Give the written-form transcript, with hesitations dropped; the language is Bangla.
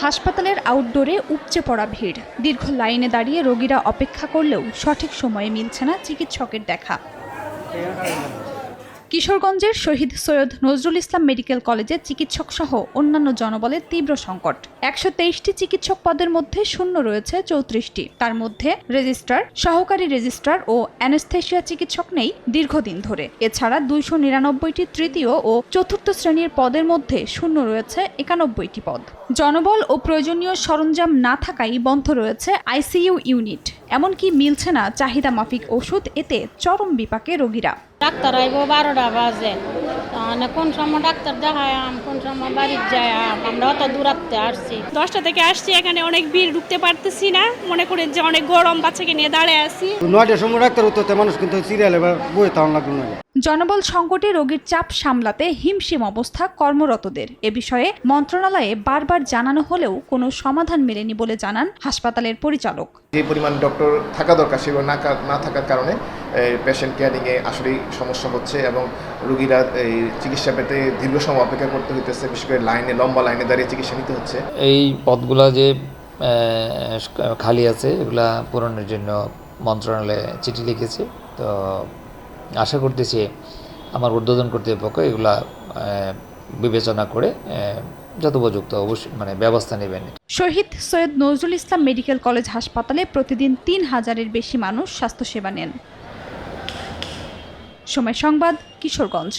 হাসপাতালের আউটডোরে উপচে পড়া ভিড়। দীর্ঘ লাইনে দাঁড়িয়ে রোগীরা অপেক্ষা করলেও সঠিক সময়ে মিলছে না চিকিৎসকের দেখা। কিশোরগঞ্জের শহীদ সৈয়দ নজরুল ইসলাম মেডিকেল কলেজে চিকিৎসক সহ অন্যান্য জনবলের তীব্র সংকট। ১২৩টি চিকিৎসক পদের মধ্যে শূন্য রয়েছে ৩৪টি। তার মধ্যে রেজিস্ট্রার, সহকারী রেজিস্ট্রার ও অ্যানেস্থেশিয়া চিকিৎসক নেই দীর্ঘদিন ধরে। এছাড়া ২৯৯টি তৃতীয় ও চতুর্থ শ্রেণীর পদের মধ্যে শূন্য রয়েছে ৯১টি পদ। জনবল ও প্রয়োজনীয় সরঞ্জাম না থাকায় বন্ধ রয়েছে আইসিইউ ইউনিট। এমনকি মিলছে না চাহিদা মাফিক ওষুধ। এতে চরম বিপাকে রোগীরা। ডাক্তার আইব 12টা বাজে, কোন সময় ডাক্তার দেখায় কোন সময় বাড়িতে যায়। আমরা অত দূরাত্বে আসছি, 10টা থেকে আসছি, এখানে অনেক ভিড়, ঢুকতে পারতেছি না। মনে করেন যে অনেক গরম, বাচ্চাকে নিয়ে দাঁড়ায় আছি। 9টার সময় ডাক্তার হতো, মানুষ কিন্তু সিরিয়ালে বই তাও লাগলো না। জনবল সংকটে রোগীর চাপ সামলাতে হিমশিম অবস্থা কর্মরতদের। এ বিষয়ে মন্ত্রণালয়ে বারবার জানানো হলেও কোনো সমাধান মেলেনি বলে জানান হাসপাতালের পরিচালক। যে পরিমাণ ডক্টর থাকা দরকার সেগুলো না থাকার কারণে পেশেন্ট কেয়ারিংয়ে আসলেই সমস্যা হচ্ছে এবং রোগীরা এই চিকিৎসা পেতে দীর্ঘ সময় অপেক্ষা করতে হইতেছে। বিশেষ করে লম্বা লাইনে দাঁড়িয়ে চিকিৎসা নিতে হচ্ছে। এই পদগুলো যে খালি আছে এগুলা পূরণের জন্য মন্ত্রণালয়ে চিঠি লিখেছে। তো আশা করতেছি আমার ঊর্ধ্বতন কর্তৃপক্ষ এগুলা বিবেচনা করে যথোপযুক্ত অবশ্যই ব্যবস্থা নেবেন। শহীদ সৈয়দ নজরুল ইসলাম মেডিকেল কলেজ হাসপাতালে প্রতিদিন ৩,০০০-এর বেশি মানুষ স্বাস্থ্যসেবা নেন। সময় সংবাদ, কিশোরগঞ্জ।